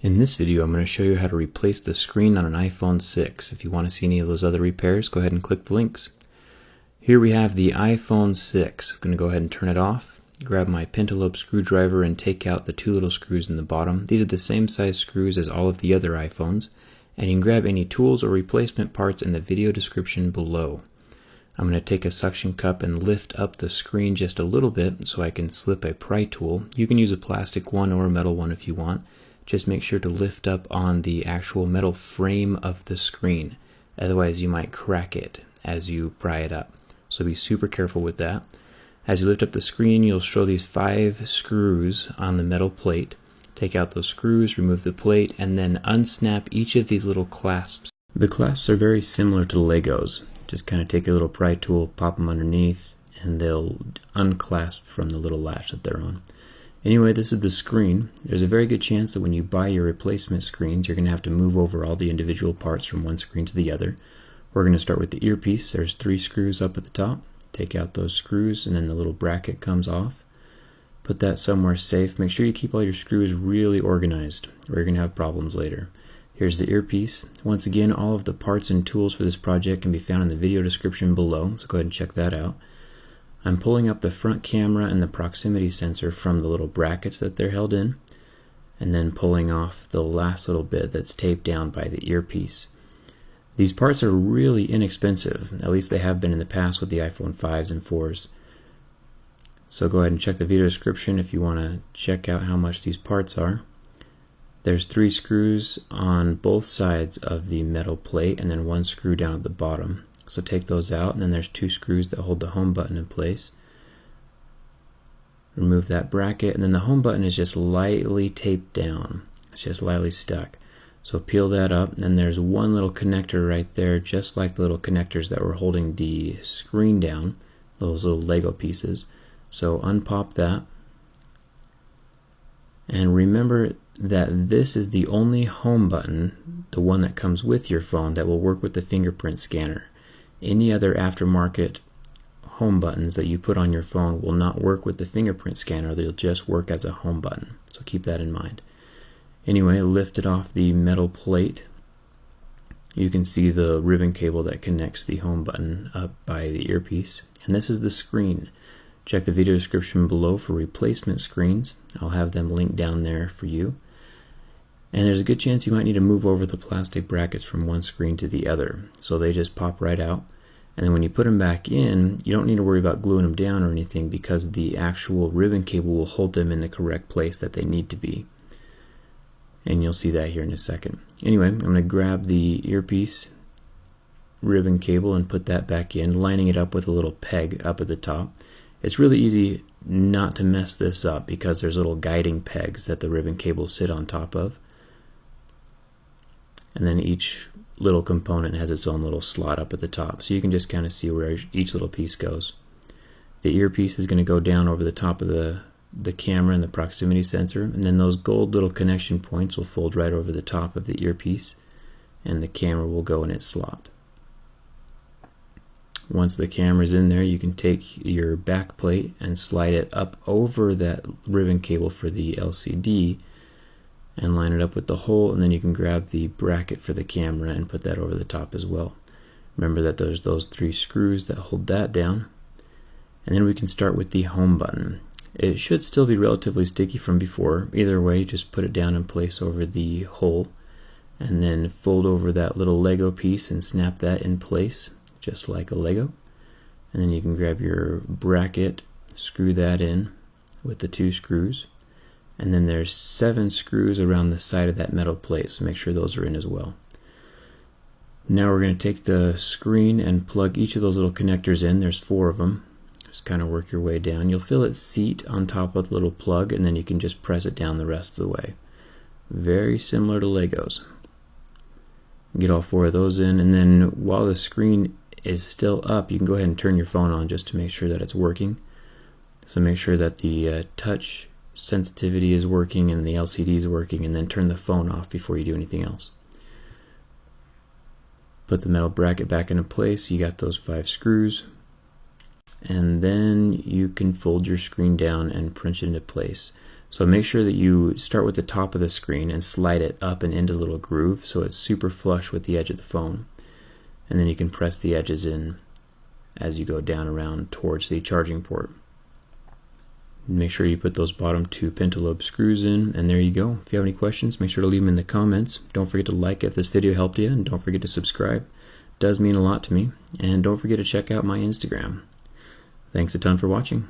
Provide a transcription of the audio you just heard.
In this video, I'm going to show you how to replace the screen on an iPhone 6. If you want to see any of those other repairs, go ahead and click the links. Here we have the iPhone 6. I'm going to go ahead and turn it off. Grab my pentalobe screwdriver and take out the two little screws in the bottom. These are the same size screws as all of the other iPhones. And you can grab any tools or replacement parts in the video description below. I'm going to take a suction cup and lift up the screen just a little bit so I can slip a pry tool. You can use a plastic one or a metal one if you want. Just make sure to lift up on the actual metal frame of the screen. Otherwise you might crack it as you pry it up. So be super careful with that. As you lift up the screen, you'll show these 5 screws on the metal plate. Take out those screws, remove the plate, and then unsnap each of these little clasps. The clasps are very similar to Legos. Just kind of take a little pry tool, pop them underneath, and they'll unclasp from the little latch that they're on. Anyway, this is the screen. There's a very good chance that when you buy your replacement screens, you're going to have to move over all the individual parts from one screen to the other. We're going to start with the earpiece. There's 3 screws up at the top. Take out those screws and then the little bracket comes off. Put that somewhere safe. Make sure you keep all your screws really organized or you're going to have problems later. Here's the earpiece. Once again, all of the parts and tools for this project can be found in the video description below, so go ahead and check that out. I'm pulling up the front camera and the proximity sensor from the little brackets that they're held in, and then pulling off the last little bit that's taped down by the earpiece. These parts are really inexpensive, at least they have been in the past with the iPhone 5s and 4s. So go ahead and check the video description if you want to check out how much these parts are. There's 3 screws on both sides of the metal plate and then 1 screw down at the bottom. So take those out, and then there's 2 screws that hold the home button in place. Remove that bracket, and then the home button is just lightly taped down. It's just lightly stuck. So peel that up, and then there's 1 little connector right there, just like the little connectors that were holding the screen down, those little Lego pieces. So unpop that. And remember that this is the only home button, the one that comes with your phone, that will work with the fingerprint scanner. Any other aftermarket home buttons that you put on your phone will not work with the fingerprint scanner. They'll just work as a home button. So keep that in mind. Anyway, lift it off the metal plate. You can see the ribbon cable that connects the home button up by the earpiece. And this is the screen. Check the video description below for replacement screens. I'll have them linked down there for you. And there's a good chance you might need to move over the plastic brackets from one screen to the other. So they just pop right out. And then when you put them back in, you don't need to worry about gluing them down or anything because the actual ribbon cable will hold them in the correct place that they need to be. And you'll see that here in a second. Anyway, I'm going to grab the earpiece ribbon cable and put that back in, lining it up with a little peg up at the top. It's really easy not to mess this up because there's little guiding pegs that the ribbon cables sit on top of. And then each little component has its own little slot up at the top, so you can just kind of see where each little piece goes. The earpiece is going to go down over the top of the camera and the proximity sensor, and then those gold little connection points will fold right over the top of the earpiece, and the camera will go in its slot. Once the camera's in there, you can take your back plate and slide it up over that ribbon cable for the LCD and line it up with the hole, and then you can grab the bracket for the camera and put that over the top as well. Remember that there's those 3 screws that hold that down. And then we can start with the home button. It should still be relatively sticky from before. Either way, just put it down in place over the hole and then fold over that little Lego piece and snap that in place just like a Lego. And then you can grab your bracket, screw that in with the 2 screws. And then there's 7 screws around the side of that metal plate, so make sure those are in as well. Now we're going to take the screen and plug each of those little connectors in. There's 4 of them. Just kind of work your way down. You'll feel it seat on top of the little plug, and then you can just press it down the rest of the way. Very similar to Legos. Get all 4 of those in, and then while the screen is still up, you can go ahead and turn your phone on just to make sure that it's working. So make sure that the touch sensitivity is working and the LCD is working, and then turn the phone off before you do anything else. Put the metal bracket back into place. You got those 5 screws, and then you can fold your screen down and punch it into place. So make sure that you start with the top of the screen and slide it up and into a little groove so it's super flush with the edge of the phone. And then you can press the edges in as you go down around towards the charging port. Make sure you put those bottom 2 pentalobe screws in, and there you go. If you have any questions, make sure to leave them in the comments. Don't forget to like if this video helped you, and don't forget to subscribe. It does mean a lot to me. And don't forget to check out my Instagram. Thanks a ton for watching.